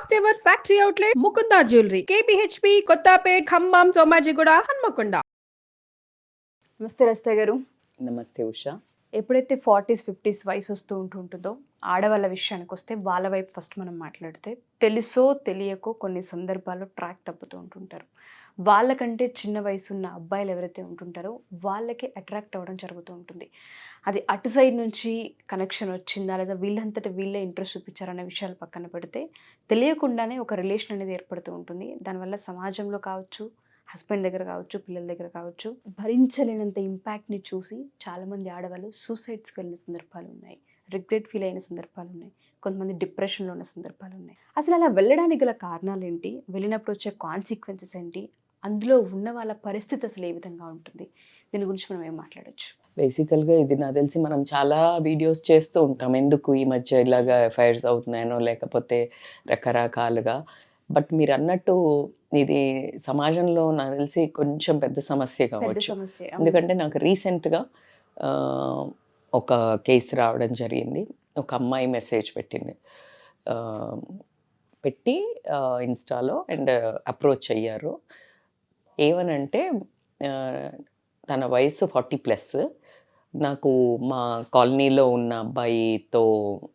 First ever factory outlet Mukunda jewellery KPHB Kothapet Khammam Somajiguda Hanamkonda. నమస్తే రస్తా గారు. నమస్తే ఉషా. ఎప్పుడైతే 40s 50s వయసు వస్తూ ఉంటుంటుందో ఆడవాళ్ళ విషయానికి వస్తే వాళ్ళ వైపు ఫస్ట్ మనం మాట్లాడితే తెలుసో తెలియకో కొన్ని సందర్భాల్లో ట్రాక్ తప్పుతూ ఉంటుంటారు. వాళ్ళకంటే చిన్న వయసు ఉన్న అబ్బాయిలు ఎవరైతే ఉంటుంటారో వాళ్ళకి అట్రాక్ట్ అవ్వడం జరుగుతూ ఉంటుంది. అది అటు సైడ్ నుంచి కనెక్షన్ వచ్చిందా లేదా వీళ్ళంతటా వీళ్ళే ఇంట్రెస్ట్ చూపించారనే విషయాలు పక్కన పెడితే తెలియకుండానే ఒక రిలేషన్ అనేది ఏర్పడుతూ ఉంటుంది. దానివల్ల సమాజంలో కావచ్చు, హస్బెండ్ దగ్గర కావచ్చు, పిల్లల దగ్గర కావచ్చు, భరించలేనంత ఇంపాక్ట్ని చూసి చాలామంది ఆడవాళ్ళు సూసైడ్స్కి వెళ్ళిన సందర్భాలు ఉన్నాయి, రిగ్రెట్ ఫీల్ అయిన సందర్భాలు ఉన్నాయి, కొంతమంది డిప్రెషన్లో ఉన్న సందర్భాలు ఉన్నాయి. అసలు అలా వెళ్ళడానికి గల కారణాలు ఏంటి, వెళ్ళినప్పుడు వచ్చే కాన్సిక్వెన్సెస్ ఏంటి, అందులో ఉన్న వాళ్ళ పరిస్థితి అసలు ఏ విధంగా ఉంటుంది, దీని గురించి మనం ఏం మాట్లాడచ్చు? బేసికల్గా ఇది నాకు తెలిసి మనం చాలా వీడియోస్ చేస్తూ ఉంటాం, ఎందుకు ఈ మధ్య ఇలాగా ఎఫ్ఐఆర్స్ అవుతున్నాయనో లేకపోతే రకరకాలుగా. బట్ మీరు అన్నట్టు ఇది సమాజంలో నాకు తెలిసి కొంచెం పెద్ద సమస్య కావచ్చు. ఎందుకంటే నాకు రీసెంట్గా ఒక కేసు రావడం జరిగింది. ఒక అమ్మాయి మెసేజ్ పెట్టి ఇన్స్టాలో అండ్ అప్రోచ్ అయ్యారు. ఏమనంటే తన వయసు 40+. నాకు మా కాలనీలో ఉన్న అబ్బాయితో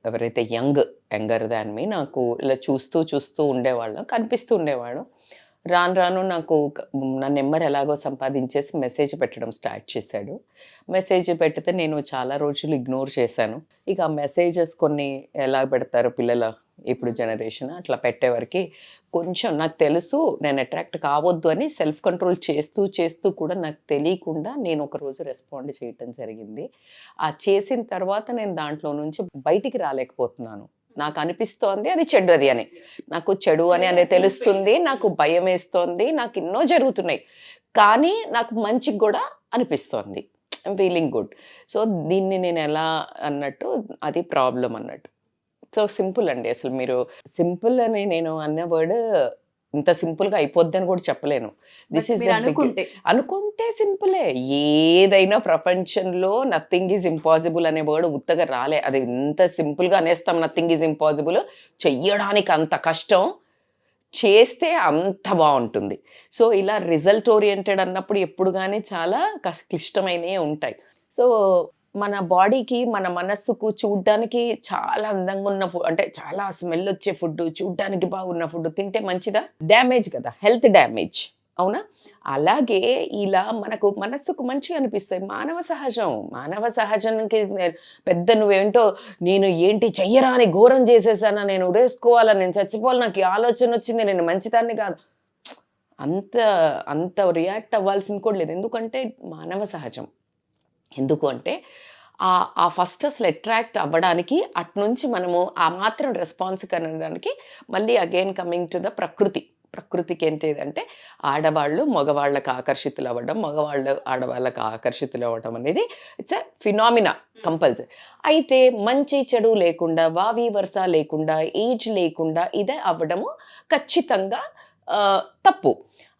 ఎవరైతే యంగర్ దాన్ మీ నాకు ఇలా చూస్తూ ఉండేవాళ్ళం, కనిపిస్తూ ఉండేవాడు. రాను నాకు నా నెంబర్ ఎలాగో సంపాదించేసి మెసేజ్ పెట్టడం స్టార్ట్ చేశాడు. మెసేజ్ పెడితే నేను చాలా రోజులు ఇగ్నోర్ చేశాను. ఇక ఆ మెసేజెస్ కొన్ని ఎలా పెడతారు పిల్లల ఇప్పుడు జనరేషన్, అట్లా పెట్టేవరకు కొంచెం నాకు తెలుసు నేను అట్రాక్ట్ కావద్దు అని సెల్ఫ్ కంట్రోల్ చేస్తూ కూడా నాకు తెలియకుండా నేను ఒకరోజు రెస్పాండ్ చేయటం జరిగింది. ఆ చేసిన తర్వాత నేను దాంట్లో నుంచి బయటికి రాలేకపోతున్నాను. నాకు అనిపిస్తోంది అది చెడ్డది అని, నాకు చెడు అని తెలుస్తుంది, నాకు భయం వేస్తోంది, నాకు ఎన్నో జరుగుతున్నాయి, కానీ నాకు మంచిగా కూడా అనిపిస్తోంది, ఐమ్ ఫీలింగ్ గుడ్. సో దీన్ని నేను ఎలా అన్నట్టు అది ప్రాబ్లం అన్నట్టు. సో సింపుల్ అండి. అసలు మీరు సింపుల్ అని నేను అన్న వర్డ్ ఇంత సింపుల్గా అయిపోద్ది అని కూడా చెప్పలేను. దిస్ ఈజ్ అనుకుంటే సింపులే. ఏదైనా ప్రపంచంలో నథింగ్ ఈజ్ ఇంపాసిబుల్ అనే వర్డ్ ఉత్తగా రాలే. అది ఇంత సింపుల్గా అనేస్తాం, నథింగ్ ఈజ్ ఇంపాసిబుల్. చెయ్యడానికి అంత కష్టం, చేస్తే అంత బాగుంటుంది. సో ఇలా రిజల్ట్ ఓరియంటెడ్ అన్నప్పుడు ఎప్పుడు కానీ చాలా క్లిష్టమైనవి ఉంటాయి. సో మన బాడీకి, మన మనస్సుకు చూడ్డానికి చాలా అందంగా ఉన్న ఫుడ్, అంటే చాలా స్మెల్ వచ్చే ఫుడ్, చూడ్డానికి బాగున్న ఫుడ్ తింటే మంచిదా? డ్యామేజ్ కదా, హెల్త్ డ్యామేజ్, అవునా? అలాగే ఇలా మనకు మనస్సుకు మంచిగా అనిపిస్తాయి. మానవ సహజానికి పెద్ద నువ్వేంటో నేను ఏంటి చెయ్యరా అని ఘోరం చేసేసానా, నేను ఉరేసుకోవాలా, నేను చచ్చిపోవాలి, నాకు ఈ ఆలోచన వచ్చింది, నేను మంచిదాన్ని కాదు, అంత రియాక్ట్ అవ్వాల్సింది కూడా లేదు. ఎందుకంటే మానవ సహజం. ఎందుకు అంటే ఆ ఫస్ట్ అసలు అట్రాక్ట్ అవ్వడానికి అట్నుంచి మనము ఆ మాత్రం రెస్పాన్స్ కనడానికి మళ్ళీ అగైన్ కమింగ్ టు ద ప్రకృతికి ఏంటిదంటే ఆడవాళ్ళు మగవాళ్ళకు ఆకర్షితులు అవ్వడం, మగవాళ్ళు ఆడవాళ్ళకు ఆకర్షితులు అవ్వడం అనేది ఇట్స్ ఎ ఫినామినా కంపల్సరీ. అయితే మంచి చెడు లేకుండా, వావి వరుస లేకుండా, ఏజ్ లేకుండా ఇదే అవ్వడము ఖచ్చితంగా తప్పు.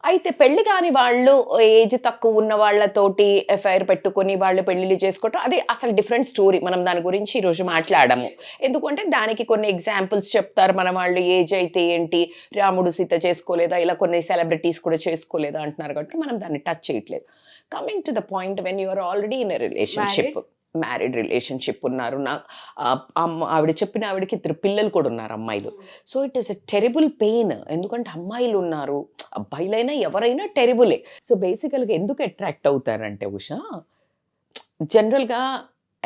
అయితే పెళ్లి కాని వాళ్ళు, ఏజ్ తక్కువ ఉన్న వాళ్ళతోటి ఎఫ్ఐఆర్ పెట్టుకొని వాళ్ళు పెళ్లిళ్ళు చేసుకోవటం అది అసలు డిఫరెంట్ స్టోరీ. మనం దాని గురించి ఈరోజు మాట్లాడము. ఎందుకంటే దానికి కొన్ని ఎగ్జాంపుల్స్ చెప్తారు. మన వాళ్ళు ఏజ్ అయితే ఏంటి, రాముడు సీత చేసుకోలేదా, ఇలా కొన్ని సెలబ్రిటీస్ కూడా చేసుకోలేదా అంటున్నారు, కాబట్టి మనం దాన్ని టచ్ చేయట్లేదు. Coming to the point, when you are already in a relationship, married relationship ఉన్నారు, ఆవిడ చెప్పిన ఆవిడకి 3 పిల్లలు కూడా ఉన్నారు, అమ్మాయిలు. So it is a terrible pain. ఎందుకంటే అమ్మాయిలు ఉన్నారు, అబ్బాయిలైనా ఎవరైనా టెరిబులే. సో బేసికల్గా ఎందుకు అట్రాక్ట్ అవుతారంటే ఉషా, జనరల్గా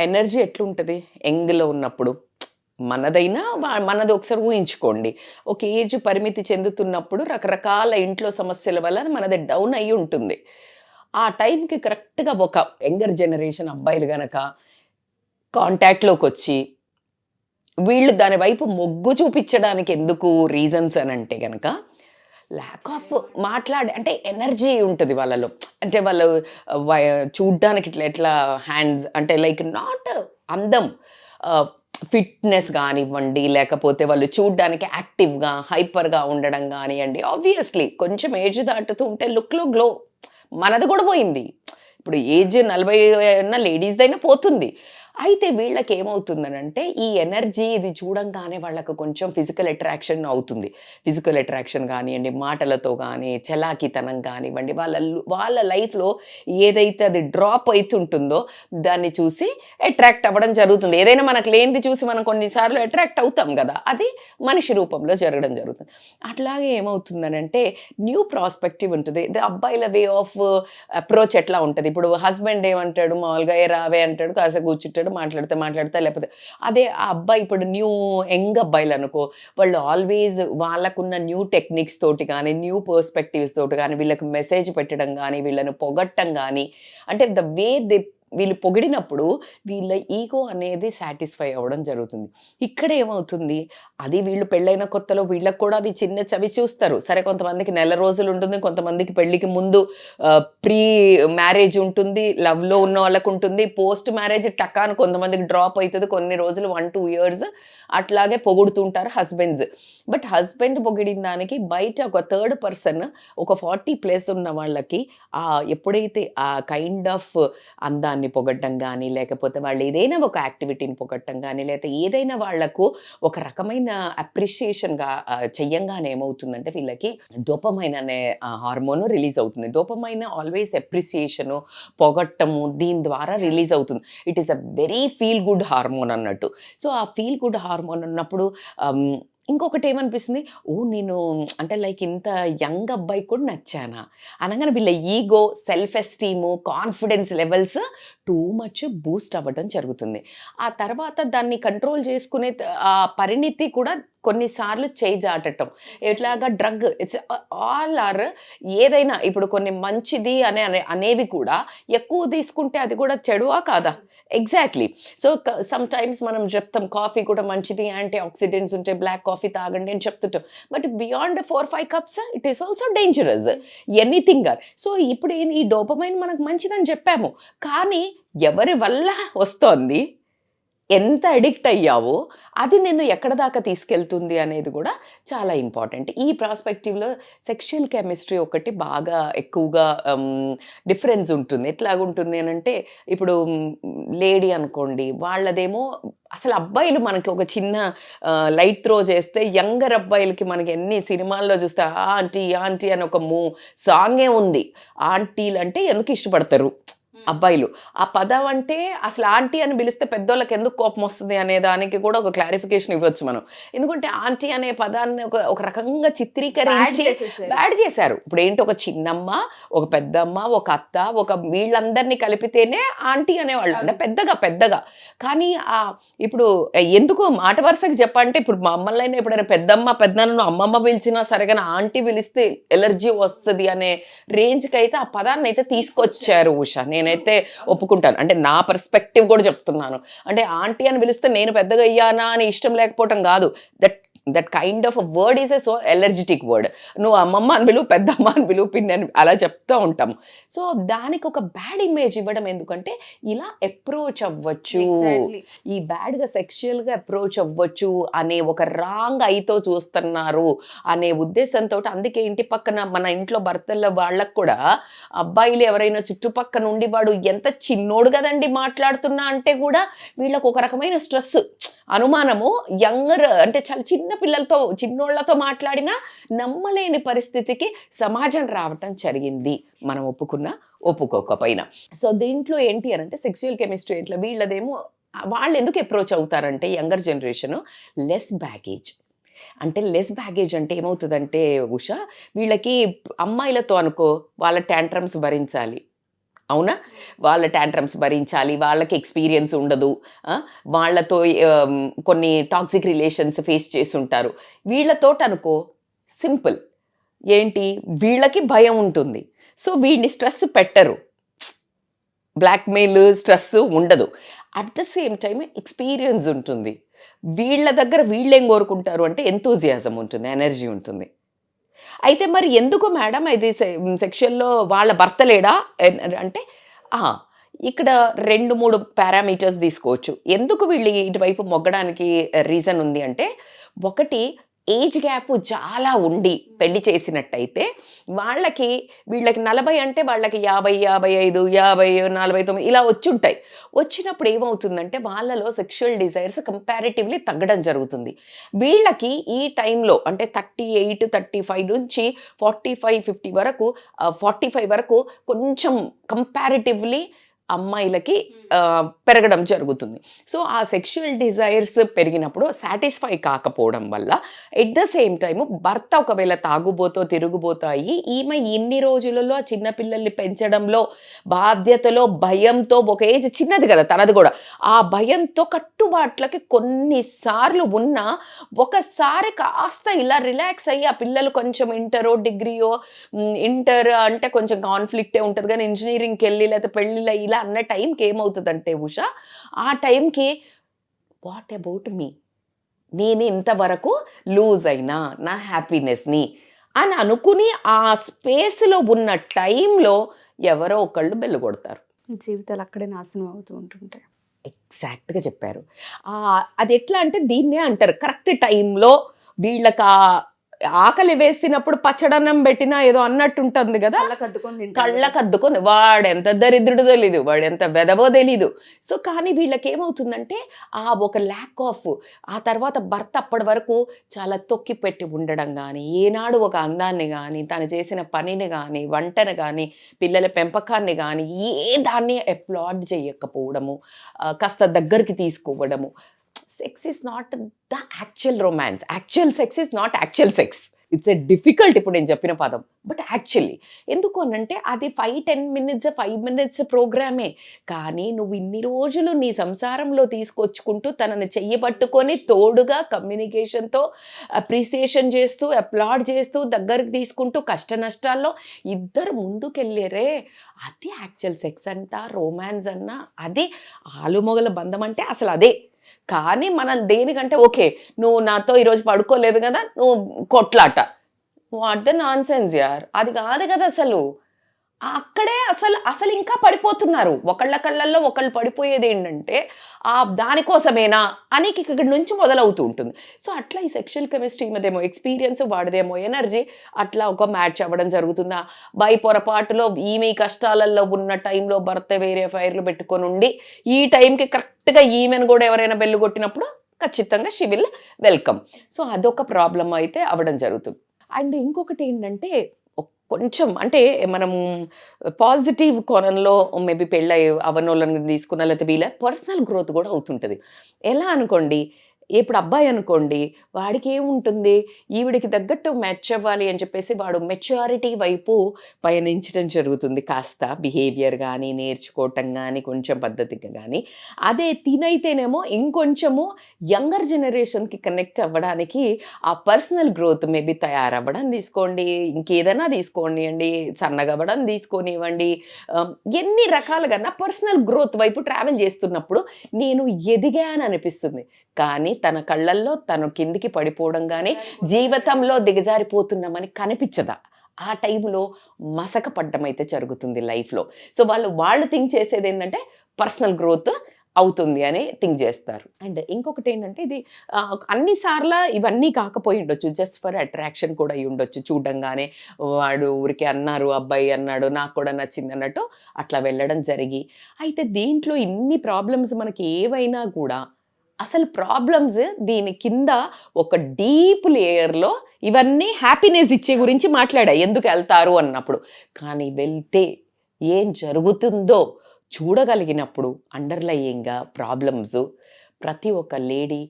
ఎనర్జీ ఎట్లుంటుంది యంగ్లో ఉన్నప్పుడు, మనది ఒకసారి ఊహించుకోండి. ఒక ఏజ్ పరిమితి చెందుతున్నప్పుడు రకరకాల ఇంట్లో సమస్యల వల్ల మనది డౌన్ అయ్యి ఉంటుంది. ఆ టైంకి కరెక్ట్గా ఒక యంగర్ జనరేషన్ అబ్బాయిలు గనక కాంటాక్ట్లోకి వచ్చి వీళ్ళు దాని వైపు మొగ్గు చూపించడానికి ఎందుకు రీజన్స్ అని అంటే కనుక ల్యాక్ ఆఫ్ అంటే ఎనర్జీ ఉంటుంది వాళ్ళలో. అంటే వాళ్ళు చూడ్డానికి ఎట్లా హ్యాండ్స్ అంటే లైక్ నాట్ అందం, ఫిట్నెస్ కానివ్వండి, లేకపోతే వాళ్ళు చూడ్డానికి యాక్టివ్గా హైపర్గా ఉండడం కానివ్వండి. ఆబ్వియస్లీ కొంచెం ఏజ్ దాటుతూ ఉంటే లుక్లో గ్లో, మనది కూడా పోయింది. ఇప్పుడు ఏజ్ 40 ఉన్న లేడీస్దైనా పోతుంది. అయితే వీళ్ళకి ఏమవుతుందనంటే ఈ ఎనర్జీ ఇది చూడంగానే వాళ్ళకు కొంచెం ఫిజికల్ అట్రాక్షన్ అవుతుంది. ఫిజికల్ అట్రాక్షన్ కానివ్వండి, మాటలతో కానీ, చలాకీతనం కానివ్వండి, వాళ్ళ లైఫ్లో ఏదైతే అది డ్రాప్ అవుతుంటుందో దాన్ని చూసి అట్రాక్ట్ అవ్వడం జరుగుతుంది. ఏదైనా మనకు లేనిది చూసి మనం కొన్నిసార్లు అట్రాక్ట్ అవుతాం కదా, అది మనిషి రూపంలో జరగడం జరుగుతుంది. అట్లాగే ఏమవుతుందనంటే న్యూ ప్రాస్పెక్టివ్ ఉంటుంది. అబ్బాయిల వే ఆఫ్ అప్రోచ్ ఎట్లా ఉంటుంది, ఇప్పుడు హస్బెండ్ ఏమంటాడు, మామూలుగా ఏ రావే అంటాడు, కాసేపు కూర్చుంటాడు, మాట్లాడతా లేకపోతే అదే ఆ అబ్బాయి ఇప్పుడు న్యూ యంగ్ అబ్బాయిలు అనుకో, వాళ్ళు ఆల్వేస్ వాళ్ళకున్న న్యూ టెక్నిక్స్ తోటి కానీ, న్యూ పర్స్పెక్టివ్స్ తోటి కానీ, వీళ్ళకి మెసేజ్ పెట్టడం కానీ, వీళ్ళని పొగట్టం కానీ, అంటే ద వే దే వీళ్ళు పొగిడినప్పుడు వీళ్ళ ఈగో అనేది సాటిస్ఫై అవ్వడం జరుగుతుంది. ఇక్కడ ఏమవుతుంది, అది వీళ్ళు పెళ్ళైన కొత్తలో వీళ్ళకి కూడా అది చిన్న చవి చూస్తారు. సరే, కొంతమందికి నెల రోజులు ఉంటుంది, కొంతమందికి పెళ్ళికి ముందు ప్రీ మ్యారేజ్ ఉంటుంది, లవ్లో ఉన్న వాళ్ళకు ఉంటుంది, పోస్ట్ మ్యారేజ్ టకాను కొంతమందికి డ్రాప్ అవుతుంది, కొన్ని రోజులు 1-2 years అట్లాగే పొగుడుతుంటారు హస్బెండ్స్. బట్ హస్బెండ్ పొగిడిన దానికి బయట ఒక థర్డ్ పర్సన్, ఒక 40+ ఉన్న వాళ్ళకి ఎప్పుడైతే ఆ కైండ్ ఆఫ్ అందాన్ని పొగట్టం కానీ, లేకపోతే వాళ్ళు ఏదైనా ఒక యాక్టివిటీని పొగట్టం కానీ, లేకపోతే ఏదైనా వాళ్లకు ఒక రకమైన అప్రిషియేషన్గా చెయ్యంగానే ఏమవుతుందంటే వీళ్ళకి డోపమైన్ అనే హార్మోన్ రిలీజ్ అవుతుంది. డోపమైన్ ఆల్వేస్ అప్రిసియేషను, పొగట్టము, దీని ద్వారా రిలీజ్ అవుతుంది. It is a very feel good hormone అన్నట్టు. సో ఆ ఫీల్ గుడ్ హార్మోన్ ఉన్నప్పుడు ఇంకొకటి ఏమనిపిస్తుంది, నేను అంటే లైక్ ఇంత యంగ్ అబ్బాయి కూడా నచ్చానా అనగానే వీళ్ళ ego, self esteem, confidence levels too much Boost అవ్వడం జరుగుతుంది. ఆ తర్వాత దాన్ని కంట్రోల్ చేసుకునే పరిణితి కూడా కొన్నిసార్లు చేయి జాటటం, ఎట్లాగా డ్రగ్, ఇట్స్ ఆల్ ఆర్ ఏదైనా ఇప్పుడు కొన్ని మంచిది అనేవి కూడా ఎక్కువ తీసుకుంటే అది కూడా చెడువా కాదా? ఎగ్జాక్ట్లీ. సో సమ్ టైమ్స్ మనం చెప్తాం కాఫీ కూడా మంచిది, యాంటీ ఆక్సిడెంట్స్ ఉంటే బ్లాక్ కాఫీ తాగండి అని చెప్తుంటాం. But beyond 4-5 cups it is also dangerous, anything. So ఇప్పుడు ఈ డోపమైన్ మనకు మంచిదని చెప్పాము, కానీ ఎవరి వల్ల వస్తోంది, ఎంత అడిక్ట్ అయ్యావో అది నిన్ను ఎక్కడ దాకా తీసుకెళ్తుంది అనేది కూడా చాలా ఇంపార్టెంట్. ఈ ప్రాస్పెక్టివ్లో సెక్షువల్ కెమిస్ట్రీ ఒకటి బాగా ఎక్కువగా డిఫరెన్స్ ఉంటుంది. ఎట్లాగుంటుంది అని అంటే, ఇప్పుడు లేడీ అనుకోండి, వాళ్ళదేమో అసలు అబ్బాయిలు మనకి ఒక చిన్న లైట్ త్రో చేస్తే యంగర్ అబ్బాయిలకి మనకి ఎన్ని సినిమాల్లో చూస్తే ఆంటీ ఆంటీ అని ఒక సాంగే ఉంది. ఆంటీలు అంటే ఎందుకు ఇష్టపడతారు అబ్బాయిలు? ఆ పదం అంటే అసలు ఆంటీ అని పిలిస్తే పెద్దోళ్ళకి ఎందుకు కోపం వస్తుంది అనే దానికి కూడా ఒక క్లారిఫికేషన్ ఇవ్వచ్చు మనం. ఎందుకంటే ఆంటీ అనే పదాన్ని ఒక రకంగా చిత్రీకరించి బ్యాడ్ చేశారు. ఇప్పుడు ఏంటి, ఒక చిన్నమ్మ, ఒక పెద్దమ్మ, ఒక అత్త, ఒక వీళ్ళందరినీ కలిపితేనే ఆంటీ అనేవాళ్ళు, అంటే పెద్దగా. కానీ ఇప్పుడు ఎందుకు మాట వరుసకి చెప్పంటే, ఇప్పుడు మా అమ్మలైనా ఎప్పుడైనా పెద్దమ్మను అమ్మమ్మ పిలిచినా సరే, కానీ ఆంటీ పిలిస్తే ఎలర్జీ వస్తుంది అనే రేంజ్కి అయితే ఆ పదాన్ని అయితే తీసుకొచ్చారు ఉషా. నేనైతే ఒప్పుకుంటాను, అంటే నా పర్స్పెక్టివ్ కూడా చెప్తున్నాను. అంటే ఆంటీ అని పిలిస్తే నేను పెద్దగా అయ్యానా అని ఇష్టం లేకపోవటం కాదు, that kind of a word is a so allergic word. నువ్వు అమ్మమ్మ అని పిలువు, పెద్దమ్మ అని పిలువు, పిన్ని అని అలా చెప్తూ ఉంటాము. సో దానికి ఒక బ్యాడ్ ఇమేజ్ ఇవ్వడం ఎందుకంటే, ఇలా అప్రోచ్ అవ్వచ్చు, ఈ బ్యాడ్గా సెక్షువల్గా అప్రోచ్ అవ్వచ్చు అనే ఒక రాంగ్ ఐతో చూస్తున్నారు అనే ఉద్దేశంతో, అందుకే ఇంటి పక్కన మన ఇంట్లో భర్తల వాళ్ళకు కూడా అబ్బాయిలు ఎవరైనా చుట్టుపక్కన ఉండి వాడు ఎంత చిన్నోడు కదండి మాట్లాడుతున్నా అంటే కూడా వీళ్ళకు ఒక రకమైన స్ట్రెస్, అనుమానము. యంగర్ అంటే చాలా చిన్న పిల్లలతో, చిన్నోళ్లతో మాట్లాడినా నమ్మలేని పరిస్థితికి సమాజం రావటం జరిగింది, మనం ఒప్పుకోకపోయినా. సో దీంట్లో ఏంటి అని అంటే, సెక్సువల్ కెమిస్ట్రీ ఇట్లా వీళ్ళదేమో వాళ్ళు ఎందుకు అప్రోచ్ అవుతారంటే, యంగర్ జనరేషను లెస్ బ్యాగేజ్. అంటే లెస్ బ్యాగేజ్ అంటే ఏమవుతుందంటే ఉషా, వీళ్ళకి అమ్మాయిలతో అనుకో వాళ్ళ ట్యాంట్రమ్స్ భరించాలి, అవునా? వాళ్ళ ట్యాంట్రమ్స్ భరించాలి, వాళ్ళకి ఎక్స్పీరియన్స్ ఉండదు, వాళ్ళతో కొన్ని టాక్సిక్ రిలేషన్స్ ఫేస్ చేసి ఉంటారు. వీళ్ళతో అనుకో సింపుల్, ఏంటి, వీళ్ళకి భయం ఉంటుంది, సో వీడిని స్ట్రెస్ పెట్టరు, బ్లాక్మెయిల్ స్ట్రెస్ ఉండదు. At the same time experience ఉంటుంది. వీళ్ళ దగ్గర వీళ్ళేం కోరుకుంటారు అంటే ఎంతూజియాజం ఉంటుంది, ఎనర్జీ ఉంటుంది. అయితే మరి ఎందుకు మేడం ఇది సెక్షన్లో వాళ్ళ భర్త లేడా అంటే, ఇక్కడ 2-3 పారామీటర్స్ తీసుకోవచ్చు ఎందుకు వీళ్ళు ఇటువైపు మొగ్గడానికి రీజన్ ఉంది అంటే, ఒకటి ఏజ్ గ్యాప్ చాలా ఉండి పెళ్లి చేసినట్టయితే వీళ్ళకి 40 అంటే వాళ్ళకి 50, 55, 50, 49 ఇలా వచ్చుంటాయి. వచ్చినప్పుడు ఏమవుతుందంటే వాళ్ళలో సెక్షువల్ డిజైర్స్ కంపారిటివ్లీ తగ్గడం జరుగుతుంది. వీళ్ళకి ఈ టైంలో అంటే 38, 35 నుంచి 45, 50 వరకు 45 వరకు కొంచెం కంపారిటివ్లీ అమ్మాయిలకి పెరగడం జరుగుతుంది. సో ఆ సెక్షువల్ డిజైర్స్ పెరిగినప్పుడు సాటిస్ఫై కాకపోవడం వల్ల ఎట్ ద సేమ్ టైము భర్త ఒకవేళ తాగుబోతో తిరుగుబోతో అయ్యి ఈమె ఇన్ని రోజులలో ఆ చిన్నపిల్లల్ని పెంచడంలో బాధ్యతలో భయంతో ఒక ఏజ్ చిన్నది కదా తనది కూడా, ఆ భయంతో కట్టుబాట్లకి కొన్నిసార్లు ఉన్నా ఒకసారి కాస్త ఇలా రిలాక్స్ అయ్యి ఆ పిల్లలు కొంచెం ఇంటర్ అంటే కొంచెం కాన్ఫ్లిక్టే ఉంటుంది కానీ ఇంజనీరింగ్కి వెళ్ళి లేకపోతే పెళ్ళిళ్ళ ఇలా అన్న టైంకి ఏమవుతుందంటే ఉషా, ఆ టైంకి వాట్ అబౌట్ మీ, నేను ఇంతవరకు లూజ్ అయినా నా హ్యాపీనెస్ని అని అనుకుని ఆ స్పేస్లో ఉన్న టైంలో ఎవరో ఒకళ్ళు బెల్లు కొడతారు. జీవితాలు అక్కడే నాశనం అవుతూ ఉంటుంటాయి. ఎగ్జాక్ట్గా చెప్పారు. అది ఎట్లా అంటే దీన్నే అంటారు కరెక్ట్ టైంలో వీళ్ళకి ఆకలి వేసినప్పుడు పచ్చడన్నం పెట్టినా ఏదో అన్నట్టు ఉంటుంది కదా, కళ్ళకద్దుకొని వాడెంత దరిద్రుడు తెలీదు, వాడెంత వెదవో తెలీదు. సో కానీ వీళ్ళకి ఏమవుతుందంటే ఆ ఒక ల్యాక్ ఆఫ్, ఆ తర్వాత భర్త అప్పటి వరకు చాలా తొక్కి పెట్టి ఉండడం కానీ, ఏనాడు ఒక అందాన్ని కానీ, తను చేసిన పనిని కానీ, వంటను కానీ, పిల్లల పెంపకాన్ని కానీ ఏ దాన్ని అప్లాడ్ చేయకపోవడము, కాస్త దగ్గరికి తీసుకోవడము. Sex is not the actual romance. Actual sex is not actual sex. It's a difficult ఇప్పుడు నేను చెప్పిన పదం. బట్ యాక్చువల్లీ ఎందుకు అనంటే అది 5-10 minutes 5 minutes ప్రోగ్రామే. కానీ నువ్వు ఇన్ని రోజులు నీ సంసారంలో తీసుకొచ్చుకుంటూ తనని చెయ్యబట్టుకొని తోడుగా కమ్యూనికేషన్తో అప్రిసియేషన్ చేస్తూ అప్లాడ్ చేస్తూ దగ్గరికి తీసుకుంటూ కష్ట నష్టాల్లో ఇద్దరు ముందుకెళ్ళారే, అది యాక్చువల్ సెక్స్ అంట, రొమాన్స్ అన్న, అది ఆలుమొగల బంధం అంటే అసలు అదే. కానీ మనం దేనికంటే ఓకే నువ్వు నాతో ఈరోజు పడుకోలేదు కదా నువ్వు కొట్లాట, వాట్ ద నాన్ సెన్స్ యార్, అది కాదు కదా అసలు. అక్కడే అసలు ఇంకా పడిపోతున్నారు. ఒకళ్ళ కళ్ళల్లో ఒకళ్ళు పడిపోయేది ఏంటంటే దానికోసమేనా అని ఇక్కడి నుంచి మొదలవుతూ ఉంటుంది. సో అట్లా ఈ సెక్షువల్ కెమిస్ట్రీ మీదేమో ఎక్స్పీరియన్స్, వాడిదేమో ఎనర్జీ, అట్లా ఒక మ్యాచ్ అవ్వడం జరుగుతుందా. బై పొరపాటులో ఈమె కష్టాలలో ఉన్న టైంలో భర్త వేరే ఫైర్లు పెట్టుకొని ఉండి ఈ టైంకి కరెక్ట్గా ఈమెను కూడా ఎవరైనా బెల్లు కొట్టినప్పుడు ఖచ్చితంగా షీ విల్ వెల్కమ్. సో అదొక ప్రాబ్లం అయితే అవ్వడం జరుగుతుంది. అండ్ ఇంకొకటి ఏంటంటే కొంచెం అంటే మనం పాజిటివ్ కోణంలో మేబీ పెళ్ళి అవనోళ్ళని తీసుకున్న లేకపోతే వీళ్ళ పర్సనల్ గ్రోత్ కూడా అవుతుంటుంది. ఎలా అనుకోండి, ఇప్పుడు అబ్బాయి అనుకోండి, వాడికి ఏముంటుంది, ఈవిడికి తగ్గట్టు మ్యాచ్ అవ్వాలి అని చెప్పేసి వాడు మెచ్యూరిటీ వైపు పయనించడం జరుగుతుంది. కాస్త బిహేవియర్ కానీ నేర్చుకోవటం కానీ కొంచెం పద్ధతిగా కానీ. అదే తినైతేనేమో ఇంకొంచెము యంగర్ జనరేషన్కి కనెక్ట్ అవ్వడానికి ఆ పర్సనల్ గ్రోత్ మేబీ తయారవ్వడం తీసుకోండి, ఇంకేదైనా తీసుకోండి అండి, సన్నగవ్వడం తీసుకొనివ్వండి, ఎన్ని రకాలుగా నా పర్సనల్ గ్రోత్ వైపు ట్రావెల్ చేస్తున్నప్పుడు నేను ఎదిగాను అనిపిస్తుంది. కానీ తన కళ్ళల్లో తను కిందికి పడిపోవడం కానీ జీవితంలో దిగజారిపోతున్నామని కనిపించదా. ఆ టైంలో మసక పడ్డం అయితే జరుగుతుంది లైఫ్లో. సో వాళ్ళు థింక్ చేసేది ఏంటంటే పర్సనల్ గ్రోత్ అవుతుంది అని థింక్ చేస్తారు. అండ్ ఇంకొకటి ఏంటంటే ఇది అన్నిసార్లు ఇవన్నీ కాకపోయి ఉండొచ్చు, జస్ట్ ఫర్ అట్రాక్షన్ కూడా అయి ఉండొచ్చు. చూడంగానే వాడు ఊరికే అన్నారు, అబ్బాయి అన్నాడు, నాకు కూడా నచ్చింది అన్నట్టు అట్లా వెళ్ళడం జరిగి. అయితే దీంట్లో ఇన్ని ప్రాబ్లమ్స్ మనకి ఏవైనా కూడా అసలు ప్రాబ్లమ్స్ దీని కింద ఒక డీప్ లేయర్లో ఇవన్నీ హ్యాపీనెస్ ఇచ్చే గురించి మాట్లాడా ఎందుకు వెళ్తారు అన్నప్పుడు. కానీ వెళ్తే ఏం జరుగుతుందో చూడగలిగినప్పుడు అండర్లయింగ్గా ప్రాబ్లమ్స్ ప్రతి ఒక్క లేడీ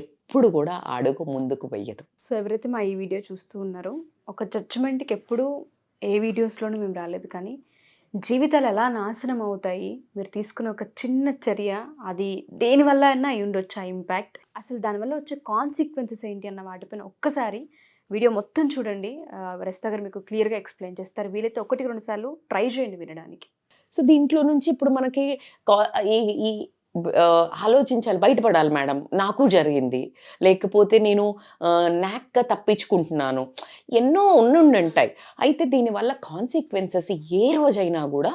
ఎప్పుడు కూడా అడుగు ముందుకు వెయ్యదు. సో ఎవరైతే మా ఈ వీడియో చూస్తూ ఉన్నారో ఒక జడ్జిమెంట్కి ఎప్పుడూ ఏ వీడియోస్లోనూ మేము రాలేదు, కానీ జీవితాలు ఎలా నాశనం అవుతాయి, మీరు తీసుకునే ఒక చిన్న చర్య అది దేనివల్ల అయినా అయి ఉండొచ్చు ఆ ఇంపాక్ట్, అసలు దానివల్ల వచ్చే కాన్సిక్వెన్సెస్ ఏంటి అన్న వాటిపైన ఒక్కసారి వీడియో మొత్తం చూడండి. రస్తా గారు మీకు క్లియర్గా ఎక్స్ప్లెయిన్ చేస్తారు. వీలైతే 1-2 సార్లు ట్రై చేయండి వినడానికి. సో దీంట్లో నుంచి ఇప్పుడు మనకి ఈ ఆలోచించాలి, బయటపడాలి. మేడం నాకు జరిగింది, లేకపోతే నేను నాక్గా తప్పించుకుంటున్నాను, ఎన్నో ఉండుంటాయి. అయితే దీనివల్ల కాన్సిక్వెన్సెస్ ఏ రోజైనా కూడా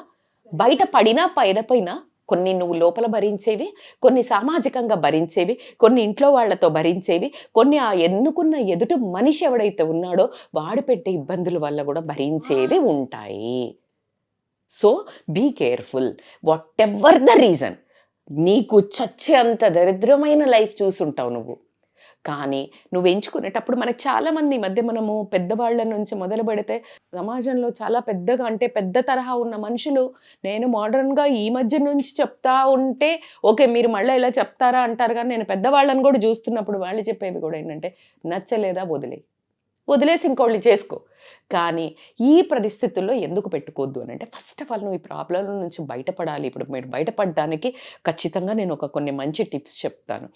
బయట పడినా పైన కొన్ని నువ్వు లోపల భరించేవి, కొన్ని సామాజికంగా భరించేవి, కొన్ని ఇంట్లో వాళ్ళతో భరించేవి, కొన్ని ఆ ఎన్నుకున్న ఎదుటి మనిషి ఎవడైతే ఉన్నాడో వాడు పెట్టే ఇబ్బందుల వల్ల కూడా భరించేవి ఉంటాయి. So be careful whatever the reason. నీకు చచ్చేంత దరిద్రమైన లైఫ్ చూసుంటావు నువ్వు, కానీ నువ్వు ఎంచుకునేటప్పుడు మనకు చాలామంది ఈ మధ్య మనము పెద్దవాళ్ళ నుంచి మొదలు పెడితే సమాజంలో చాలా పెద్దగా అంటే పెద్ద తరహా ఉన్న మనుషులు నేను మోడర్న్గా ఈ మధ్య నుంచి చెప్తా ఉంటే ఓకే మీరు మళ్ళీ ఇలా చెప్తారా అంటారు, కానీ నేను పెద్దవాళ్ళని కూడా చూస్తున్నప్పుడు వాళ్ళు చెప్పేవి కూడా ఏంటంటే నచ్చలేదా వదిలేసి ఇంకోళ్ళని చేసుకో. కానీ ఈ పరిస్థితుల్లో ఎందుకు పెట్టుకోవద్దు అని అంటే ఫస్ట్ ఆఫ్ ఆల్ నువ్వు ఈ ప్రాబ్లం నుంచి బయటపడాలి. ఇప్పుడు మీరు బయటపడడానికి ఖచ్చితంగా నేను కొన్ని మంచి టిప్స్ చెప్తాను.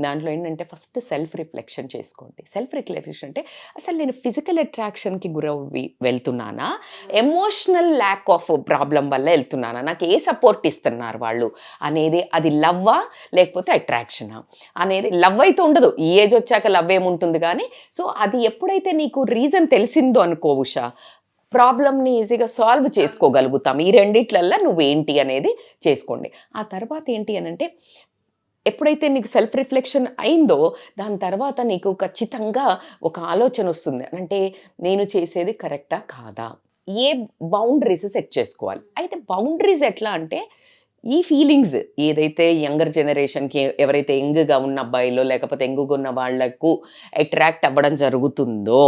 దాంట్లో ఏంటంటే ఫస్ట్ సెల్ఫ్ రిఫ్లెక్షన్ చేసుకోండి. సెల్ఫ్ రిఫ్లెక్షన్ అంటే అసలు నేను ఫిజికల్ అట్రాక్షన్కి గురవి వెళ్తున్నానా, ఎమోషనల్ ల్యాక్ ఆఫ్ ప్రాబ్లం వల్ల వెళ్తున్నానా, నాకు ఏ సపోర్ట్ ఇస్తున్నారు వాళ్ళు అనేది, అది లవ్వా లేకపోతే అట్రాక్షనా అనేది. లవ్ అయితే ఉండదు, ఈ ఏజ్ వచ్చాక లవ్ ఏముంటుంది, కానీ సో అది ఎప్పుడైతే నీకు రీజన్ తెలిసిందో అనుకో ఉషా, ప్రాబ్లమ్ని ఈజీగా సాల్వ్ చేసుకోగలుగుతాం. ఈ రెండిట్లల్లో నువ్వేంటి అనేది చేసుకోండి. ఆ తర్వాత ఏంటి అని అంటే ఎప్పుడైతే నీకు సెల్ఫ్ రిఫ్లెక్షన్ అయిందో దాని తర్వాత నీకు ఖచ్చితంగా ఒక ఆలోచన వస్తుంది, అంటే నేను చేసేది కరెక్టా కాదా, ఏ బౌండరీస్ సెట్ చేసుకోవాలి. అయితే బౌండరీస్ ఎట్లా అంటే ఈ ఫీలింగ్స్ ఏదైతే యంగర్ జనరేషన్కి ఎవరైతే యంగ్గా ఉన్న అబ్బాయిలో లేకపోతే యంగ్గా ఉన్న వాళ్లకు అట్రాక్ట్ అవ్వడం జరుగుతుందో,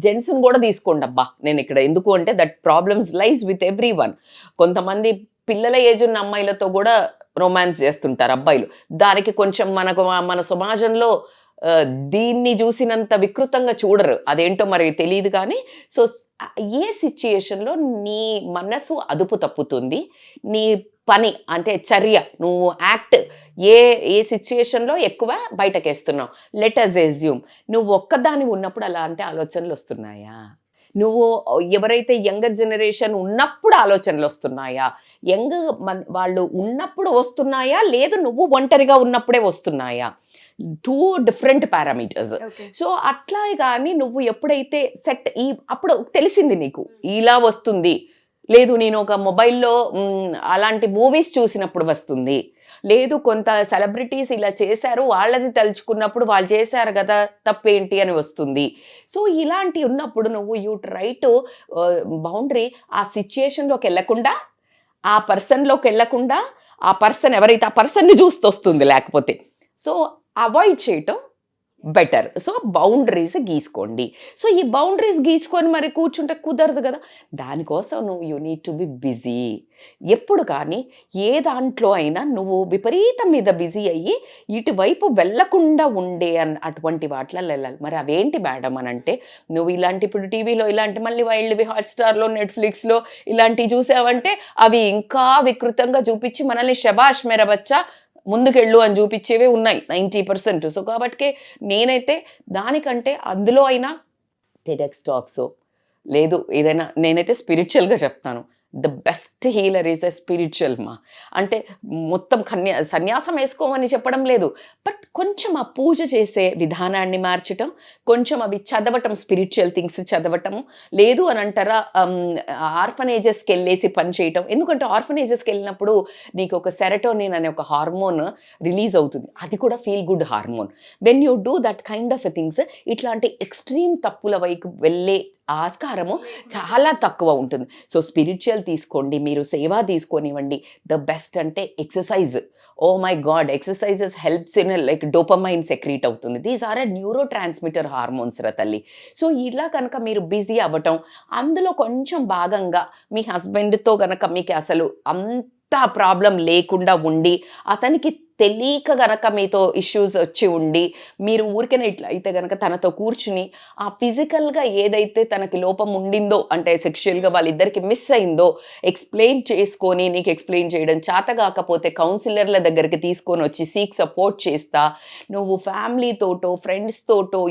జెంట్స్ని కూడా తీసుకోండి అబ్బా. నేను ఇక్కడ ఎందుకు అంటే that problems లైజ్ with every one. కొంతమంది పిల్లల ఏజ్ ఉన్న అమ్మాయిలతో కూడా రొమాన్స్ చేస్తుంటారు అబ్బాయిలు. దానికి కొంచెం మన సమాజంలో దీన్ని చూసినంత వికృతంగా చూడరు, అదేంటో మరి తెలియదు. కానీ సో ఏ సిచ్యుయేషన్లో నీ మనసు అదుపు తప్పుతుంది, నీ పని అంటే చర్య, నువ్వు యాక్ట్ ఏ సిచ్యుయేషన్లో ఎక్కువ బయటకేస్తున్నావు. లెట్ అస్ ఎస్యూమ్ నువ్వు ఒక్కదాని ఉన్నప్పుడు అలాంటి ఆలోచనలు వస్తున్నాయా, నువ్వు ఎవరైతే యంగర్ జనరేషన్ ఉన్నప్పుడు ఆలోచనలు వస్తున్నాయా, వాళ్ళు ఉన్నప్పుడు వస్తున్నాయా, లేదు నువ్వు ఒంటరిగా ఉన్నప్పుడే వస్తున్నాయా, 2 డిఫరెంట్ పారామీటర్స్. సో అట్లా కానీ నువ్వు ఎప్పుడైతే అప్పుడు తెలిసింది నీకు ఇలా వస్తుంది, లేదు నేను ఒక మొబైల్లో అలాంటి మూవీస్ చూసినప్పుడు వస్తుంది, లేదు కొంత సెలబ్రిటీస్ ఇలా చేశారు వాళ్ళది తలుచుకున్నప్పుడు వాళ్ళు చేశారు కదా తప్పేంటి అని వస్తుంది. సో ఇలాంటి ఉన్నప్పుడు నువ్వు యూ ట్రై టు బౌండరీ ఆ సిచ్యుయేషన్లోకి వెళ్ళకుండా, ఆ పర్సన్లోకి వెళ్ళకుండా, ఆ పర్సన్ ఎవరైతే ఆ పర్సన్ని చూస్తూ వస్తుంది లేకపోతే, సో అవాయిడ్ చేయటం బెటర్. సో బౌండరీస్ గీసుకోండి. సో ఈ బౌండరీస్ గీసుకొని మరి కూర్చుంటే కుదరదు కదా, దానికోసం నువ్వు you need to be busy. ఎప్పుడు కానీ ఏ దాంట్లో అయినా నువ్వు విపరీతం మీద బిజీ అయ్యి ఇటువైపు వెళ్ళకుండా ఉండే అటువంటి వాటిలో వెళ్ళాలి. మరి అవేంటి మేడం అని అంటే నువ్వు ఇలాంటి ఇప్పుడు టీవీలో ఇలాంటి మళ్ళీ వైల్డ్వి హాట్స్టార్లో నెట్ఫ్లిక్స్లో ఇలాంటివి చూసావంటే అవి ఇంకా వికృతంగా చూపించి మనల్ని శబాష్ మేరా బచ్చా ముందుకెళ్ళు అని చూపించేవే ఉన్నాయి 90%. సో కాబట్టి నేనైతే దానికంటే అందులో అయినా టెడెక్స్ టాక్స్ లేదు ఏదైనా, నేనైతే స్పిరిచువల్గా చెప్తాను, the best healer is a spiritual మా. అంటే మొత్తం సన్యాసం వేసుకోమని చెప్పడం లేదు, బట్ కొంచెం ఆ పూజ చేసే విధానాన్ని మార్చటం, కొంచెం అవి చదవటం, స్పిరిచువల్ థింగ్స్ చదవటము, లేదు అని అంటారా ఆర్ఫనేజెస్కి వెళ్ళేసి పని చేయటం. ఎందుకంటే ఆర్ఫనేజెస్కి వెళ్ళినప్పుడు నీకు ఒక సెరటోనిన్ అనే ఒక హార్మోన్ రిలీజ్ అవుతుంది, అది కూడా feel good hormone. When you do that kind of things ఇట్లాంటి ఎక్స్ట్రీమ్ తప్పుల వైపు వెళ్ళే ఆస్కారము చాలా తక్కువ ఉంటుంది. సో స్పిరిచువల్ తీసుకోండి, మీరు సేవ తీసుకోనివ్వండి. ద బెస్ట్ అంటే exercise. Oh my God, exercises helps in like dopamine secrete అవుతుంది. These are a neurotransmitter hormones రా తల్లి. సో ఇలా కనుక మీరు బిజీ అవ్వటం, అందులో కొంచెం భాగంగా మీ హస్బెండ్తో కనుక మీకు అసలు అంత ప్రాబ్లం లేకుండా ఉండి అతనికి తెలియక గనక మీతో ఇష్యూస్ వచ్చి ఉండి మీరు ఊరికనే ఇట్లా అయితే గనక తనతో కూర్చుని ఆ ఫిజికల్గా ఏదైతే తనకి లోపం ఉండిందో అంటే సెక్షువల్గా వాళ్ళిద్దరికి మిస్ అయిందో ఎక్స్ప్లెయిన్ చేసుకొని, నీకు ఎక్స్ప్లెయిన్ చేయడం చేత కాకపోతే కౌన్సిలర్ల దగ్గరికి తీసుకొని వచ్చి సీక్ సపోర్ట్ చేస్తా, నువ్వు ఫ్యామిలీతోటో ఫ్రెండ్స్తోటో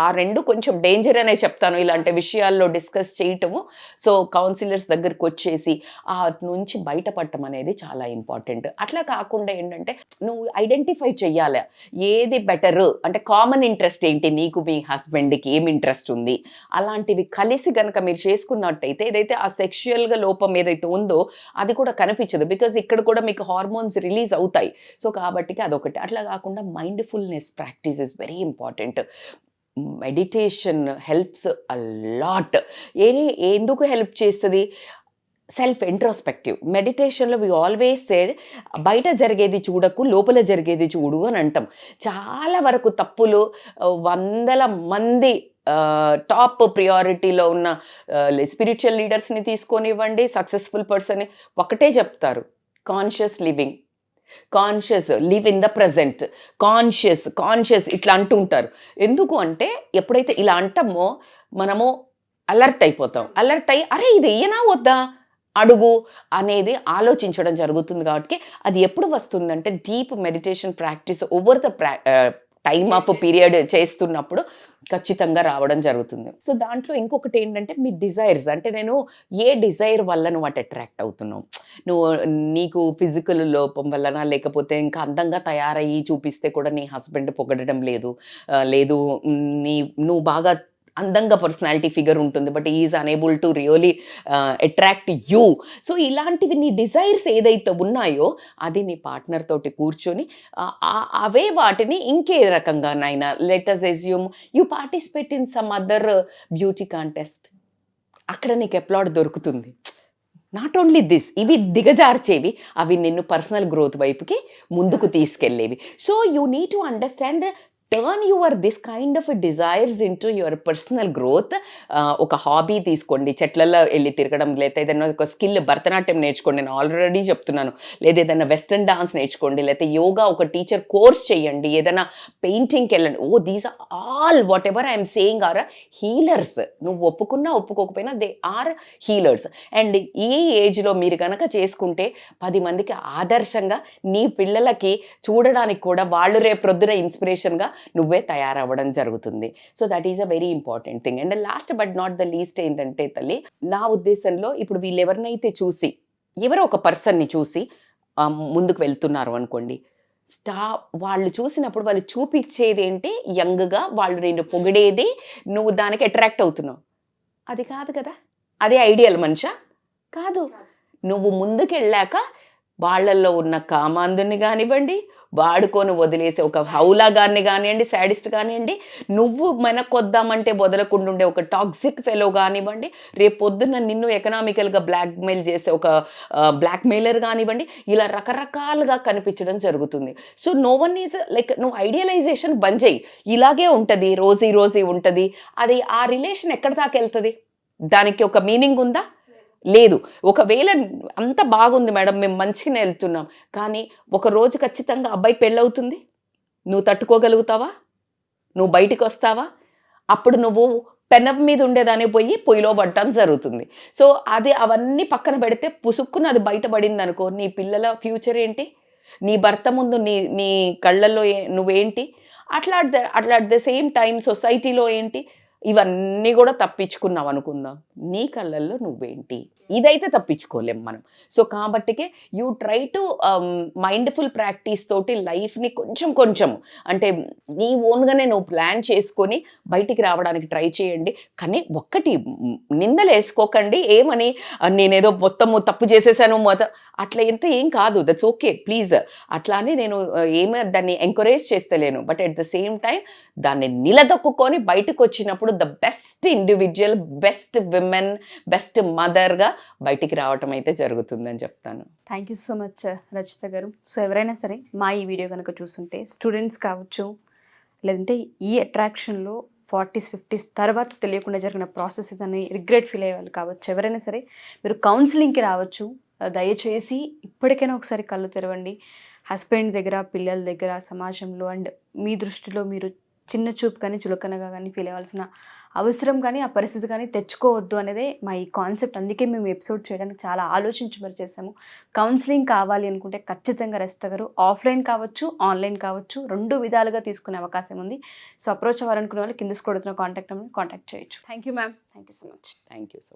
ఆ రెండు కొంచెం డేంజర్ అనే చెప్తాను ఇలాంటి విషయాల్లో డిస్కస్ చేయటము. సో కౌన్సిలర్స్ దగ్గరికి వచ్చేసి ఆ నుంచి బయటపడటం అనేది చాలా ఇంపార్టెంట్. అట్లా కాకుండా ఏంటంటే నువ్వు ఐడెంటిఫై చెయ్యాలి ఏది బెటర్, అంటే కామన్ ఇంట్రెస్ట్ ఏంటి, నీకు మీ హస్బెండ్కి ఏం ఇంట్రెస్ట్ ఉంది, అలాంటివి కలిసి కనుక మీరు చేసుకున్నట్టయితే ఏదైతే ఆ సెక్షువల్గా లోపం ఏదైతే ఉందో అది కూడా కనిపించదు. బికాజ్ ఇక్కడ కూడా మీకు హార్మోన్స్ రిలీజ్ అవుతాయి. సో కాబట్టి అదొకటి. అట్లా కాకుండా mindfulness practice is very important. Meditation helps a lot. ఎందుకు హెల్ప్ చేస్తుంది? Self introspective. మెడిటేషన్లో వి ఆల్వేస్ సేడ్ బయట జరిగేది చూడకు, లోపల జరిగేది చూడు అని అంటాం. చాలా వరకు తప్పులు వందల మంది టాప్ ప్రియారిటీలో ఉన్న స్పిరిచువల్ లీడర్స్ని తీసుకొనివ్వండి, సక్సెస్ఫుల్ పర్సన్ ఒకటే చెప్తారు, conscious living, conscious, live in the present, conscious ఇట్లా అంటుంటారు. ఎందుకు అంటే ఎప్పుడైతే ఇలా అంటామో మనము అలర్ట్ అయిపోతాం. అలర్ట్ అయ్యి అరే ఇది ఇయ్యనా వద్దా అడుగు అనేది ఆలోచించడం జరుగుతుంది. కాబట్టి అది ఎప్పుడు వస్తుందంటే deep meditation practice over the time of period చేస్తున్నప్పుడు ఖచ్చితంగా రావడం జరుగుతుంది. సో దాంట్లో ఇంకొకటి ఏంటంటే మీ డిజైర్స్, అంటే నేను ఏ డిజైర్ వల్ల నువ్వు అటు అట్రాక్ట్ అవుతున్నావు, నీకు ఫిజికల్ లోపం వలన, లేకపోతే ఇంకా అందంగా తయారయ్యి చూపిస్తే కూడా నీ హస్బెండ్ పొగడడం లేదు, నువ్వు బాగా అందంగా పర్సనాలిటీ ఫిగర్ ఉంటుంది but is unable to really attract you. So ఇలాంటివి నీ డిజైర్స్ ఏదైతే ఉన్నాయో అది నీ పార్ట్నర్ తోటి కూర్చొని అవే వాటిని ఇంకే రకంగానైనా, let us assume you participate in some other beauty contest, అక్కడ నీకు అప్లాడ్ దొరుకుతుంది. నాట్ ఓన్లీ దిస్, ఇవి దిగజార్చేవి, అవి నిన్ను పర్సనల్ గ్రోత్ వైపుకి ముందుకు తీసుకెళ్ళేవి. So you need to understand, turn your this kind of desires into your personal growth. ఒక హాబీ తీసుకోండి, చెట్లలో వెళ్ళి తిరగడం, లేదా ఏదైనా ఒక స్కిల్, భరతనాట్యం నేర్చుకోండి, నేను ఆల్రెడీ చెప్తున్నాను, లేదా ఏదైనా వెస్ట్రన్ డాన్స్ నేర్చుకోండి, లేకపోతే యోగా ఒక టీచర్ కోర్స్ చేయండి, ఏదైనా పెయింటింగ్కి వెళ్ళండి. These are all whatever I'm saying are healers. నువ్వు ఒప్పుకున్నా ఒప్పుకోకపోయినా దే ఆర్ హీలర్స్. అండ్ ఈ ఏజ్లో మీరు కనుక చేసుకుంటే 10 మందికి ఆదర్శంగా, నీ పిల్లలకి చూడడానికి కూడా వాళ్ళు రేపు ప్రొద్దున ఇన్స్పిరేషన్గా నువ్వే తయారవ్వడం జరుగుతుంది. So that is a very important thing. And last but not the least ఏంటంటే తల్లి, నా ఉద్దేశంలో ఇప్పుడు వీళ్ళు ఎవరినైతే చూసి, ఎవరో ఒక పర్సన్ని చూసి ముందుకు వెళ్తున్నారు అనుకోండి, వాళ్ళు చూసినప్పుడు వాళ్ళు చూపించేది ఏంటి, యంగ్గా వాళ్ళు నిన్ను పొగిడేది, నువ్వు దానికి అట్రాక్ట్ అవుతున్నావు, అది కాదు కదా. అదే ఐడియల్ మనిషా కాదు. నువ్వు ముందుకెళ్ళాక వాళ్ళల్లో ఉన్న కామాంధుని కానివ్వండి, వాడుకొని వదిలేసే ఒక హౌలాగాన్ని కానివ్వండి, సాడిస్ట్ కానివ్వండి, నువ్వు మెనకొద్దామంటే వదలకుండా ఉండే ఒక టాక్సిక్ ఫెలో కానివ్వండి, రేపు పొద్దున్న నిన్ను ఎకనామికల్గా బ్లాక్మెయిల్ చేసే ఒక బ్లాక్మెయిలర్ కానివ్వండి, ఇలా రకరకాలుగా కనిపించడం జరుగుతుంది. So no one is like, నువ్వు ఐడియలైజేషన్ బంద్ చేయి. ఇలాగే ఉంటుంది, రోజీ ఉంటుంది, అది ఆ రిలేషన్ ఎక్కడి దాకా వెళ్తుంది? దానికి ఒక మీనింగ్ ఉందా? లేదు. ఒకవేళ అంత బాగుంది మేడం, మేము మంచిగానే వెళ్తున్నాం, కానీ ఒక రోజు ఖచ్చితంగా అబ్బాయి పెళ్ళవుతుంది, నువ్వు తట్టుకోగలుగుతావా? నువ్వు బయటికి వస్తావా? అప్పుడు నువ్వు పెనం మీద ఉండేదాన్ని పోయి పొయ్యిలో పడటం జరుగుతుంది. సో అవన్నీ పక్కన పెడితే పుసుక్కున అది బయటపడింది అనుకో, నీ పిల్లల ఫ్యూచర్ ఏంటి? నీ భర్త ముందు నీ కళ్ళల్లో నువ్వేంటి? అట్లా అట్ ద సేమ్ టైం సొసైటీలో ఏంటి? ఇవన్నీ కూడా తప్పించుకున్నావు అనుకుందాం, నీ కళ్ళల్లో నువ్వేంటి? ఇదైతే తప్పించుకోలేం మనం. సో కాబట్టికే you try to mindful practice తోటి లైఫ్ని కొంచెం అంటే నీ ఓన్గానే నువ్వు ప్లాన్ చేసుకొని బయటికి రావడానికి ట్రై చేయండి. కానీ ఒక్కటి నిందలు వేసుకోకండి, ఏమని నేనేదో మొత్తము తప్పు చేసేసాను అట్లా ఏం కాదు, దట్స్ ఓకే ప్లీజ్. అట్లానే నేను దాన్ని ఎంకరేజ్ చేస్తలేను, but at the same time దాన్ని నిలదొక్కుని బయటకు వచ్చినప్పుడు the best individual, best women, best మదర్గా బయటికి రావటం అయితే జరుగుతుందని చెప్తాను. Thank you so much Rachita గారు. సో ఎవరైనా సరే మా ఈ వీడియో కనుక చూస్తుంటే, స్టూడెంట్స్ కావచ్చు, లేదంటే ఈ అట్రాక్షన్లో 40s 50s తర్వాత తెలియకుండా జరిగిన ప్రాసెసెస్ అని రిగ్రెట్ ఫీల్ అయ్యే వాళ్ళు కావచ్చు, ఎవరైనా సరే మీరు కౌన్సిలింగ్కి రావచ్చు. దయచేసి ఇప్పటికైనా ఒకసారి కళ్ళు తెరవండి. హస్బెండ్ దగ్గర, పిల్లల దగ్గర, సమాజంలో అండ్ మీ దృష్టిలో మీరు చిన్న చూపు కానీ చులకనగా కానీ ఫీల్ అవ్వాల్సిన అవసరం కానీ ఆ పరిస్థితి కానీ తెచ్చుకోవద్దు అనేదే మా ఈ కాన్సెప్ట్. అందుకే మేము ఎపిసోడ్ చేయడానికి చాలా ఆలోచించి మరి చేసాము. కౌన్సిలింగ్ కావాలి అనుకుంటే ఖచ్చితంగా రచిత గారు ఆఫ్లైన్ కావచ్చు, ఆన్లైన్ కావచ్చు, 2 విధాలుగా తీసుకునే అవకాశం ఉంది. సో అప్రోచ్ అవ్వాలనుకునే వాళ్ళు కింద స్క్రోల్ అవుతున్న కాంటాక్ట్ చేయొచ్చు. Thank you ma'am. Thank you so much. Thank you so